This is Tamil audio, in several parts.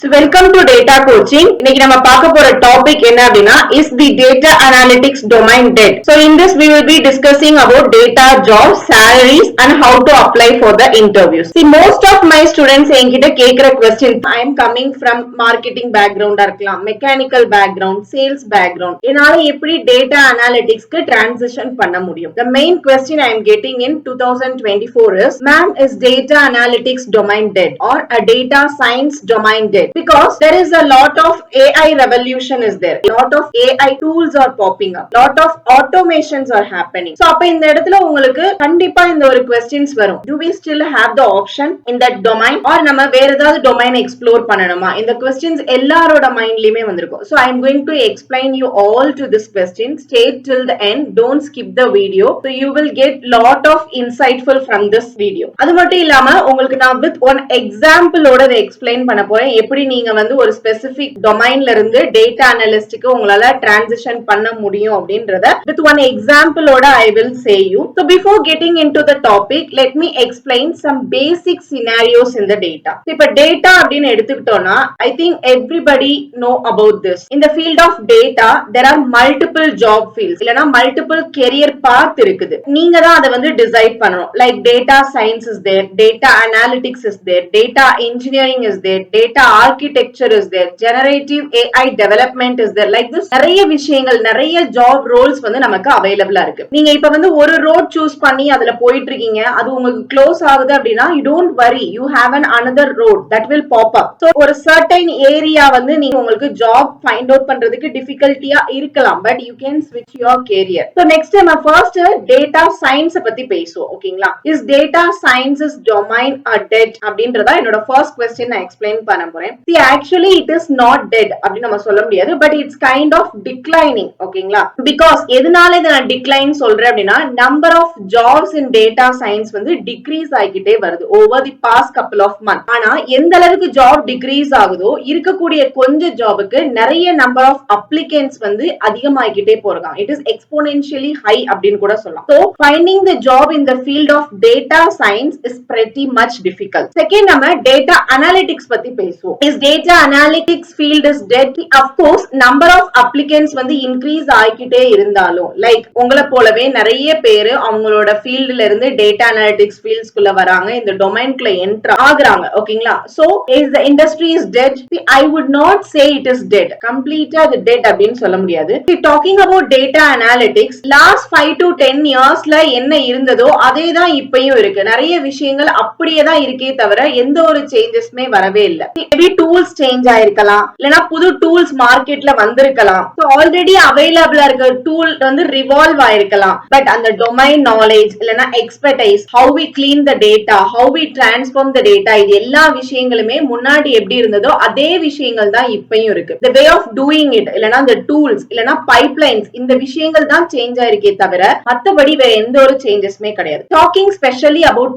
So welcome to data coaching. இன்னைக்கு நம்ம பார்க்க போற டாபிக் என்ன அப்படின்னா is the data analytics domain dead? So in this we will be discussing about data jobs, salaries and how to apply for the interviews. See most of my students என்கிட்ட கேக்குற question, I am coming from marketing background இருக்கலாம், mechanical background, sales background. என்னால எப்படி data analytics க்கு transition பண்ண முடியும்? The main question I am getting in 2024 is, ma'am, is data analytics domain dead or a data science domain dead? Because there is a lot of AI revolution is there. A lot of AI tools are popping up. Lot of automations are happening. So அப்ப இந்த இடத்துல உங்களுக்கு கண்டிப்பா இந்த ஒரு questions வரும். Do we still have the option in that domain or நம்ம வேற ஏதாவது domain explore பண்ணணுமா? இந்த questions எல்லாரோட மைண்ட்லயுமே வந்திருக்கும். So I am going to explain you all to this question. Stay till the end. Don't skip the video. So you will get lot of insightful from this video. அது மட்டும் இல்லாம உங்களுக்கு நான் with one example ஓட explain பண்ண போறேன். எப்படி நீங்க வந்து ஒரு ஸ்பெசிபிக் டொமைன்ல இருந்து டேட்டா அனலிஸ்ட்க்கு உங்களால டிரான்சிஷன் பண்ண முடியும் அப்படின்றத with one example ஓட I will say you. So before getting into the topic, let me explain some basic scenarios in the data. இப்ப data அப்படின்னு எடுத்துக்கிட்டோம்னா I think everybody know about this. In the field of data there are multiple job fields, இல்லனா multiple career path இருக்குது. நீங்க தான் அதை வந்து டிசைட் பண்ணணும். Like data science is there, data analytics is there, data engineering is there, data architecture is there, generative AI development is there. Like this நிறைய விஷயங்கள், நிறைய ஜாப் ரோல்ஸ் வந்து நமக்கு அவைலபிளா இருக்கு. நீங்க இப்ப வந்து ஒரு ரோட் சூஸ் பண்ணி அதுல போயிட்டு இருக்கீங்க, அது உங்களுக்கு க்ளோஸ் ஆகுது அப்படின்னா you don't worry, you have an another road that will pop up. So ஒரு certain area வந்து நீங்க உங்களுக்கு ஜாப் ஃபைண்ட் அவுட் பண்றதுக்கு டிஃபிகல்ட்டியா இருக்கலாம், but you can switch your career. So next நம்ம first data science பத்தி பேசுவோம். ஓகேங்களா? Is data science's domain a dead அப்படின்றதா என்னோட first question நான் எக்ஸ்பிளைன் பண்ண போறேன். See, actually it is not dead அப்படி நம்ம சொல்ல முடியாது, but it's kind of declining. ஓகேங்களா? Because எதனால இத நான் decline சொல்றேன் அப்படின்னா number of jobs in data science வந்து decrease ஆகிட்டே வருது over the past couple of months. ஆனா எந்த அளவுக்கு job decrease ஆகுதோ இருக்கக்கூடிய கொஞ்ச ஜாபுக்கு நிறைய number of applicants வந்து அதிகமாகிட்டே போறாங்க. It is exponentially high அப்படின்னு கூட சொல்லலாம். So finding the job in the field of data science is pretty much difficult. Second நம்ம data analytics பத்தி பேசுவோம். Is data analytics field is dead? Of course number of applicants வந்து increase ஆகிட்டே இருந்தாலும் like உங்களை போலவே நிறைய பேரு அவங்களோட ஃபீல்ட்ல இருந்து data analytics fields குள்ள வராங்க, இந்த டொமைன்குள்ள என்டர் ஆகுறாங்க. ஓகேங்களா? So is the industry is dead? See, I would not say it is dead. Completely அது dead அப்படின்னு சொல்ல முடியாது. See, talking about data analytics, last 5 to 10 yearsல என்ன இருந்ததோ அதே தான் இப்பயும் இருக்கு. நிறைய விஷயங்கள் அப்படியே தான் இருக்கே தவிர எந்த ஒரு சேஞ்சஸ்மே வரவே இல்லை. மேபி டூல்ஸ் சேஞ்ச் ஆயிருக்கலாம், இல்லனா புது டூல்ஸ் மார்க்கெட்ல வந்திருக்கலாம். சோ ஆல்ரெடி அவைலபிளா இருக்க டூல் வந்து ரிவால்வ் ஆயிருக்கலாம், பட் அந்த டொமைன் நாலேஜ் இல்லனா expertise, how we clean the data, how we transform the data, இது எல்லா விஷயங்களுமே முன்னாடி எப்படி இருந்ததோ அதே விஷயங்கள் தான் இப்பயும் இருக்கு. the way of doing it இல்லனா the tools இல்லனா pipelines, இந்த விஷயங்கள் தான் சேஞ்ச் ஆயிருக்கே தவிர மத்தபடி வேற எந்த ஒரு சேஞ்சஸ்மே கிடையாது. talking specially about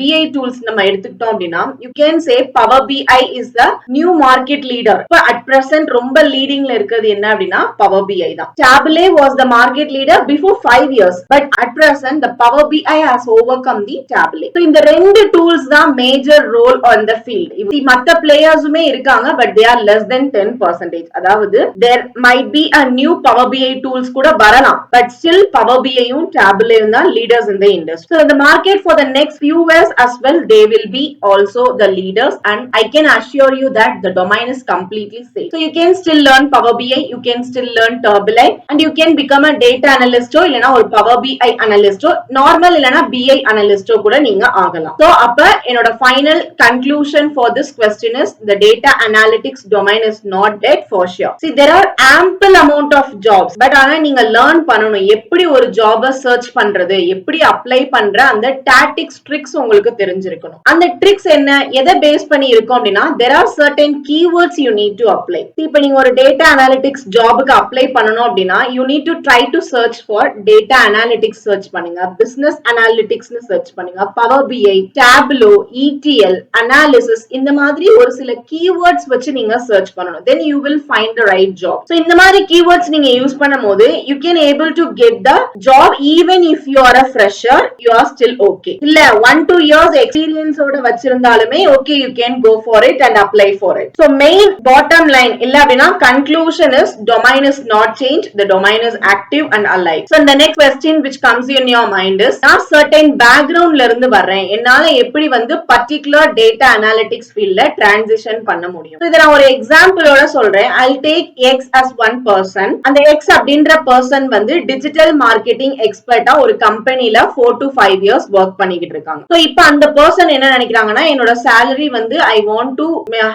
BI tools நம்ம எடுத்துக்கிட்டோம் அப்படின்னா you can say Power BI is the new market leader. இப்ப at present ரொம்ப லீடிங்ல இருக்கிறது என்ன அப்படின்னா Power BI தான். Tableau was the market leader before 5 years, but at present the Power BI has overcome the Tableau. So இந்த ரெண்டு டூல்ஸ் தான் major role on the field. மத்த பிளேயர்ஸுமே இருக்காங்க, but they are less than 10%. அதாவது there might be a new Power BI tools கூட வரலாம், but still Power BI யும் Tableau தான் leaders in the industry. So the market for the next few years as well, they will be also the leaders, and I can assure you that the domain is completely safe. So you can still learn Power BI, you can still learn Tableau, and you can become a data analyst or இல்லனா ஒரு Power BI analyst or normal இல்லனா BI analyst கூட நீங்க ஆகலாம். So அப்ப என்னோட final conclusion for this question is the data analytics domain is not dead for sure. See, there are ample amount of jobs, but ஆனா நீங்க learn பண்ணனும் எப்படி ஒரு job search பண்றது, எப்படி apply பண்ற அந்த tactics tricks உங்களுக்கு தெரிஞ்சிருக்கணும். அந்த tricks என்ன, எதை பேஸ் பண்ணி இருக்கும் அப்படின்னா there are certain keywords you need to apply. இப்போ நீங்க ஒரு data analytics ஜாபுக்கு அப்ளை பண்ணனும் அப்படின்னா you need to try to search for data analytics search பண்ணுங்க, business analytics னு search பண்ணுங்க, Power BI, Tableau, ETL, analysis, இந்த மாதிரி ஒரு சில keywords வச்சு நீங்க search பண்ணனும். Then you will find the right job. So இந்த மாதிரி keywords நீங்க யூஸ் பண்ணும்போது you can able to get the job even if you are a fresher, you are still okay. இல்ல 1-2 years experience ஓட வச்சிருந்தாலுமே okay, you can go for it and apply for it. So main bottom line illa appadina conclusion is domain is not changed, the domain is active and alive. So the next question which comes in your mind is நான் certain background ல இருந்து வர்றேன், என்னால எப்படி வந்து particular data analytics field ல transition பண்ண முடியும். இத நான் ஒரு எக்ஸாம்பிள் ஓட சொல்றேன். I'll take X as one person. அந்த X அப்படின்ற person வந்து டிஜிட்டல் மார்க்கெட்டிங் எக்ஸ்பர்ட்டா ஒரு கம்பெனில 4 to 5 years ஒர்க் பண்ணிக்கிட்டு இருக்காங்க. So இப்போ அந்த person என்ன நினைக்கிறாங்கன்னா, என்னோட salary வந்து I want to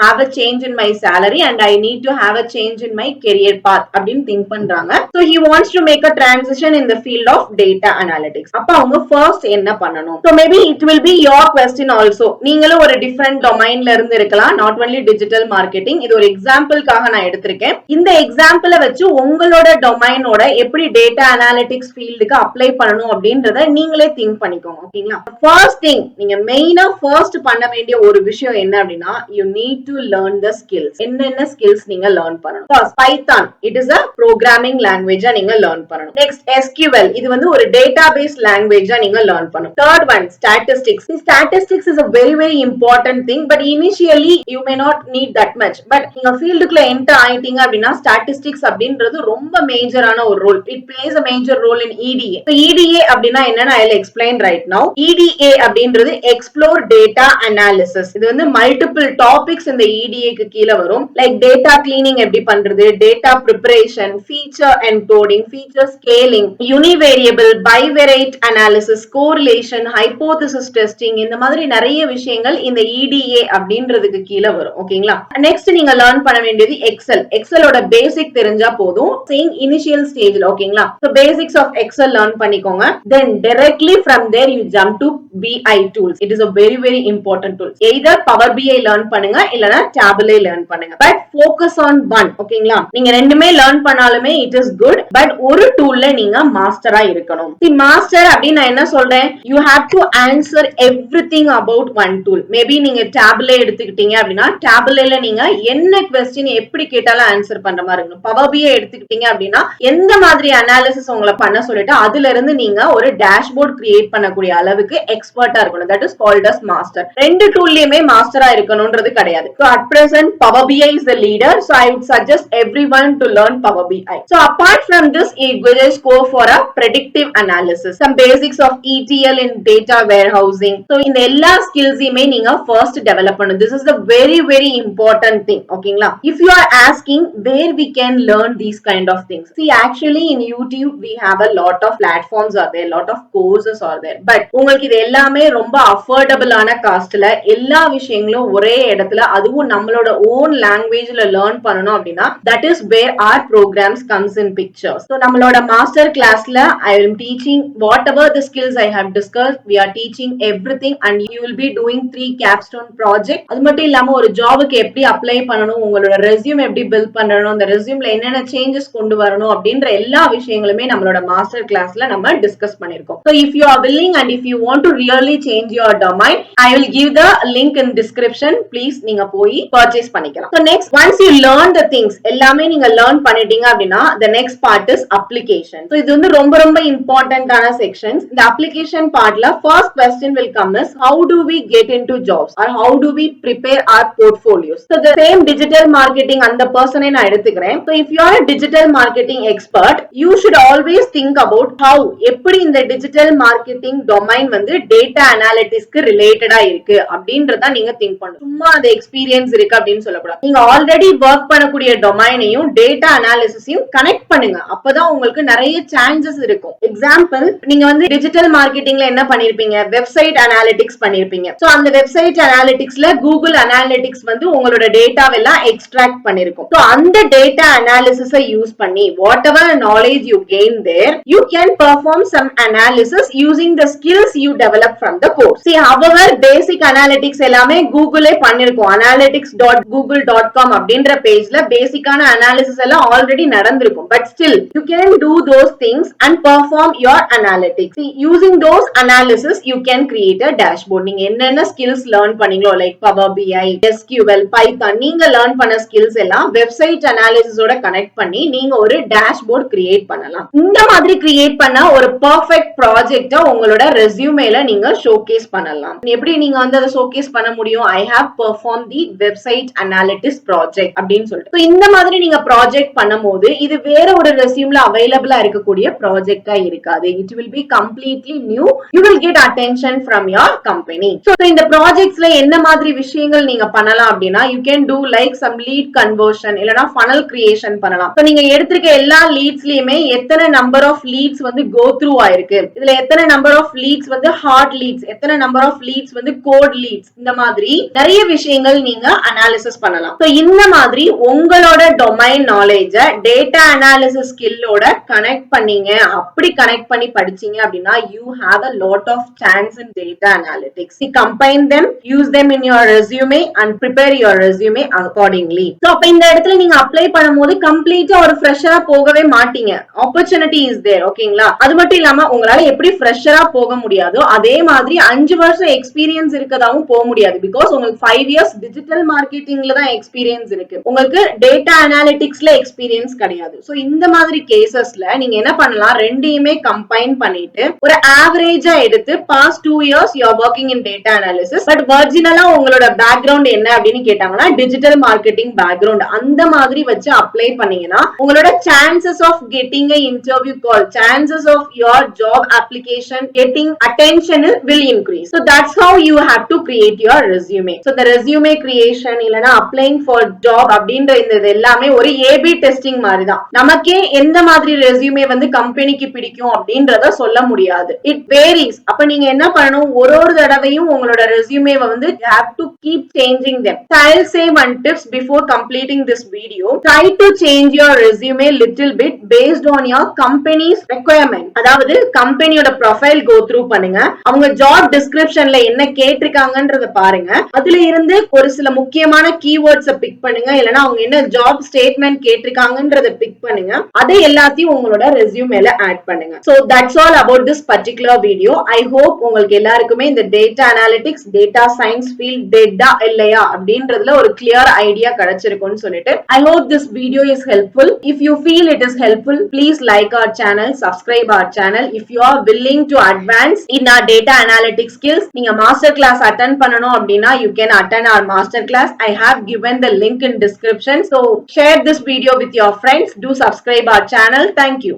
have a change in my salary and I need to have a change in my career path அப்படின்னு திங்க் பண்றாங்க. So he wants to make a transition in the field of data analytics. அப்ப அவங்க first என்ன பண்ணணும்? So maybe it will be your question also. நீங்களும் ஒரு different domainல இருந்து இருக்கலாம், not only digital marketing. இது ஒரு எக்ஸாம்பிள்காக நான் எடுத்திருக்கேன். இந்த எக்ஸாம்பிளை வச்சு உங்களோட டொமைனோட எப்படி டேட்டா அனாலிட்டிக்ஸ் ஃபீல்டுக்கு அப்ளை பண்ணணும் அப்படின்றத நீங்களே திங்க் பண்ணிக்கோங்க. ஓகேங்களா? ஃபர்ஸ்ட் திங், நீங்க மெயினா ஃபர்ஸ்ட் பண்ண வேண்டிய ஒரு விஷயம் என்ன அப்படின்னா, you need to learn the skills. என்னென்ன ஸ்கில்ஸ் நீங்க லேர்ன் பண்ணணும்? First Python, it is a programming language நீங்க லேர்ன் பண்ணணும். நெக்ஸ்ட் SQL, இது வந்து ஒரு டேட்டாபேஸ் லாங்குவேஜா நீங்க லேர்ன் பண்ணணும். Third one statistics. Statistics is a very very important thing, but initially you may not need that much. But நீங்க ஃபீல்டுக்குள்ள என்டர் ஆயிட்டீங்க அப்படின்னா ஸ்டாட்டிஸ்டிக்ஸ் அப்படின்றது ரொம்ப மேஜரான ஒரு role. It plays a major role in EDA. So EDA அப்படின்னா என்னன்னு I'll explain right now. EDA அப்படின்றது explore data analysis. இது வந்து மல்டிபிள் டாபிக்ஸ் இந்த EDA க்கு கீழ வரும். லைக் டேட்டா கிளீனிங் எப்படி பண்றது, data preparation, feature encoding, feature scaling, univariable, bivariate analysis, correlation, hypothesis testing, இந்த மாதிரி நிறைய விஷயங்கள் இந்த EDA அப்படின்றதுக்கு கீழ வரும். ஓகேங்களா? நெக்ஸ்ட் நீங்க லேர்ன் பண்ண வேண்டியது எக்ஸல். எக்ஸலோட பேசிக் தெரிஞ்சா போதும், சேம் இனிஷியல் ஸ்டேஜ்ல. ஓகேங்களா? So basics of excel learn பண்ணிக்கோங்க. Then directly from there you jump to BI tools. It is a very very important tool. Either Power BI learn பண்ணுங்க இல்லனா Tableau லேர்ன் பண்ணுங்க. But focus on one. ஓகேங்களா? நீங்க ரெண்டுமே லேர்ன் பண்ணாலுமே இட் இஸ் குட், பட் ஒரு டூல்ல நீங்க மாஸ்டரா இருக்கணும். மாஸ்டர் அப்படின்னு நான் என்ன சொல்றேன், you have to answer everything about one tool. Maybe நீங்க Tableau எடுத்துக்கிட்டீங்க அப்படின்னா Tableauல நீங்க என்ன क्वेश्चन எப்படி கேட்டாலும் ஆன்சர் பண்ற மாதிரி இருக்கணும். பவர் BI எடுத்துக்கிட்டீங்க அப்படின்னா எந்த மாதிரி அனாலிசிஸ் உங்களை பண்ண சொல்லிட்டு அதுல இருந்து நீங்க ஒரு டேஷ்போர்ட் கிரியேட் பண்ணக்கூடிய அளவுக்கு எக்ஸ்பர்ட்டா இருக்கணும். That is called as master. ரெண்டு டூல்லயுமே மாஸ்டரா இருக்கணும்ன்றது கிடையாது. So at present Power BI is the leader, so I would suggest everyone to learn Power BI. So apart from this, you just go for a predictive analysis, some basics of ETL in data warehousing. So இந்த எல்லா ஸ்கில்ஸையுமே நீங்க first develop பண்ணணும். This is the very very important thing. ஓகேங்களா? If you are asking where we can learn these kind of things, see actually in YouTube we have a lot of platforms are there, lot of courses are there, but உங்களுக்கு இது எல்லாமே ரொம்ப அஃபோர்டபிளான காஸ்ட்ல எல்லா விஷயங்களும் ஒரே இடத்துல அதுவும் நம்மளோட ஓன் லாங்குவேஜ்ல லேர்ன் பண்ணணும் அப்படின்னா that is where our programs comes in pictures. So நம்மளோட மாஸ்டர் கிளாஸ்ல I am teaching whatever the skills I have discussed, we are teaching everything and you will be doing 3 capstone project. அது மட்டும் இல்லாம ஒரு ஜாபுக்கு எப்படி அப்ளை பண்ணணும், உங்களோட ரெஸ்யூம் எப்படி பில்ட் பண்ணணும், அந்த ரெஸ்யூம்ல என்னென்ன சேஞ்சஸ் கொண்டு வரணும் அப்படின்ற எல்லா விஷயங்களுமே நம்மளோட மாஸ்டர் கிளாஸ்ல நம்ம டிஸ்கஸ் பண்ணிருக்கோம். So if you are willing and if you want to really change your domain, I will give the link in description. Please நீங்க போய் purchase பண்ணிக்கலாம். So next, once you learn the things எல்லாமே நீங்க learn பண்ணிட்டீங்க அப்படின்னா the next part is application. So இது வந்து ரொம்ப ரொம்ப இம்பார்ட்டன்டான செக்ஷன்ஸ். இந்த application partல first question will come is how do we get into jobs or how do we prepare our portfolios. So the same digital marketing அந்த பர்சனை நான் எடுத்துக்கிறேன். So if you are a digital marketing expert, you should always think about how எப்படி இந்த digital marketing domain வந்து data analyticsக்கு ரிலேட்டடா இருக்கு அப்படின்றத நீங்க திங்க் பண்ணணும். சும்மா அந்த எக்ஸ்பீரியன்ஸ் இருக்கு அப்படின்னு சொல்லக்கூடாது. நீங்க ஆல்ரெடி ஒர்க் பண்ணக்கூடிய டொமைனையும் டேட்டா அனாலிசிஸையும் கனெக்ட் பண்ணுங்க. அப்பதான் உங்களுக்கு நிறைய சான்சஸ் இருக்கும். எக்ஸாம்பிள், நீங்க வந்து டிஜிட்டல் மார்க்கெட்டிங்ல என்ன பண்ணிருப்பீங்க, வெப்சைட் அனாலிட்டிக்ஸ் பண்ணிருப்பீங்க. சோ அந்த வெப்சைட் அனாலிட்டிக்ஸ்ல கூகுள் அனாலிட்டிக்ஸ் வந்து உங்களோட டேட்டாவெல்லாம் எக்ஸ்ட்ராக்ட் பண்ணிருக்கும். சோ அந்த டேட்டா அனாலிசிஸை யூஸ் பண்ணி whatever knowledge you gain there, you can perform some analysis using the skills you develop from the course. See, however, basic analytics எல்லாமே கூகுளே பண்ணிருக்கும். analytics.google.com அப்படின்ற பேஜ்ல பேசிக்கான அனாலிசிஸ் எல்லாம் ஆல்ரெடி நடந்திருக்கும். But still, you can do those things and perform your analytics. See, using those analysis, you can create a dashboard. நீங்க என்னென்ன ஸ்கில்ஸ் லேர்ன் பண்ணீங்களோ, like Power BI, SQL, Python, நீங்க லேர்ன் பண்ண ஸ்கில்ஸ் எல்லாம் வெப்சைட் அனாலிசிஸோட கனெக்ட் பண்ணி நீங்க ஒரு டேஷ்போர்ட் கிரியேட் பண்ணலாம். இந்த மாதிரி கிரியேட் பண்ண ஒரு பெர்ஃபெக்ட் ப்ராஜெக்ட்டை உங்களோட ரெஸ்யூமேல நீங்க ஷோகேஸ் பண்ணலாம். எப்படி நீங்க வந்து அதை ஷோகேஸ் பண்ண முடியும்? I have performed the website analytics project அப்படின்னு சொல்லிட்டு. So இந்த மாதிரி நீங்க ப்ராஜெக்ட் பண்ணும்போது இது வேற ஒரு ரெஸ்யூம்ல அவைலபிளா இருக்கக்கூடிய ப்ராஜெக்டா இருக்காது. It will be completely new. You will get attention from your company. So இந்த ப்ராஜெக்ட்ஸ்ல என்ன மாதிரி விஷயங்கள் நீங்க பண்ணலாம் அப்படின்னா you can do like some lead conversion இல்லனா funnel creation பண்ணலாம். So நீங்க எடுத்திருக்க எல்லா லீட்ஸ்லயுமே எத்தனை நம்பர் ஆஃப் லீட்ஸ் வந்து go through ஆயிருக்கு, இதுல எத்தனை நம்பர் ஆஃப் லீட்ஸ் வந்து ஹார்ட் லீட்ஸ், எத்தனை நம்பர் ஆஃப் லீட்ஸ் வந்து கோட் லீட்ஸ், இந்த மாதிரி நிறைய விஷயங்கள் நீங்க அனாலிசிஸ் பண்ணலாம். So இந்த மாதிரி உங்களோட டொமைன் நாலேஜ டேட்டா அனாலிசிஸ் ஸ்கில்லோட கனெக்ட் பண்ணீங்க, அப்படி கனெக்ட் பண்ணி படிச்சீங்க அப்படின்னா you have a lot of chance in data analytics. You combine them, use them in your resume and prepare your resume accordingly. So அப்ப இந்த இடத்துல நீங்க அப்ளை பண்ணும்போது கம்ப்ளீட்டா ஒரு ஃப்ரெஷரா போகவே மாட்டீங்க. Opportunity is there. ஓகேங்களா? அது மட்டும் இல்லாம உங்களால எப்படி ஃப்ரெஷரா போக முடியாதோ அதே மாதிரி 5 வருஷம் எக்ஸ்பீரியன்ஸ் இருக்கதாவும் போக முடியாது. பிகாஸ் உங்களுக்கு 5 இயர்ஸ் டிஜிட்டல் மார்க்கெட்டிங்ல தான் எக்ஸ்பீரியன்ஸ் இருக்கு, உங்களுக்கு டேட்டா அனாலிட்டிக்ஸ்ல எக்ஸ்பீரியன்ஸ் கிடையாது. சோ இந்த மாதிரி கேசஸ்ல நீங்க என்ன பண்ணலாம், ரெண்டையுமே கம்பைன் பண்ணிட்டு ஒரு ஆவரேஜா எடுத்து past 2 years you are working in data analysis, but ஒரிஜினலா உங்களோட பேக்ரவுண்ட் என்ன அப்படின்னு கேட்டாங்கன்னா டிஜிட்டல் மார்க்கெட்டிங் பேக்ரவுண்ட், அந்த மாதிரி வச்சு அப்ளை பண்ணீங்கன்னா உங்களோட chances of getting a interview call, chances of your job application getting attention will increase. So that's how you have to create your resume. So the resume creation இல்லனா applying for job அப்படின்ற இந்த எல்லாமே ஒரு A/B டெஸ்டிங் மாதிரி தான். நமக்கே எந்த மாதிரி ரெஸ்யூமே வந்து கம்பெனிக்கு பிடிக்கும் அப்படின்றத சொல்ல முடியாது. It varies. அப்ப நீங்க என்ன பண்ணணும், ஒரு தடவையும் உங்களோட ரெஸ்யூமேவை வந்து you have to keep changing them. So I'll say one tips before completing this video. Try to change your resume little bit based on your company's requirement. அதாவது கம்பெனியோட ப்ரொஃபைல் கோ த்ரூ பண்ணுங்க, அவங்க ஜாப் டிஸ்கிரிப்ஷன்ல என்ன கேட்டிருக்காங்கன்றத பாருங்க, அதுல இருந்து ஒரு சில முக்கியமான கீவேர்ட்ஸை பிக் பண்ணுங்க, இல்லனா அவங்க என்ன ஜாப் ஸ்டேட்மெண்ட் கேட்டிருக்காங்கன்றத பிக் பண்ணுங்க, அதை எல்லாத்தையும் உங்களோட ரெஸ்யூமேல ஆட் பண்ணுங்க. So that's all about this particular video. I hope உங்களுக்கு எல்லாருக்குமே இந்த data analytics data science field data இல்லையா அப்படின்றதுல ஒரு கிளியர் ஐடியா கிடைச்சிருக்கும்னு சொல்லிட்டு I hope this video is helpful. If you feel it is helpful, please like our channel, subscribe our channel. If you are willing to advance in our data analytics skills, நீங்க மாஸ்டர் கிளாஸ் அட்டெண்ட் பண்ணனும் அப்படின்னா you can attend our master class. I have given the link in description. So share this video with your friends. Do subscribe our channel. Thank you.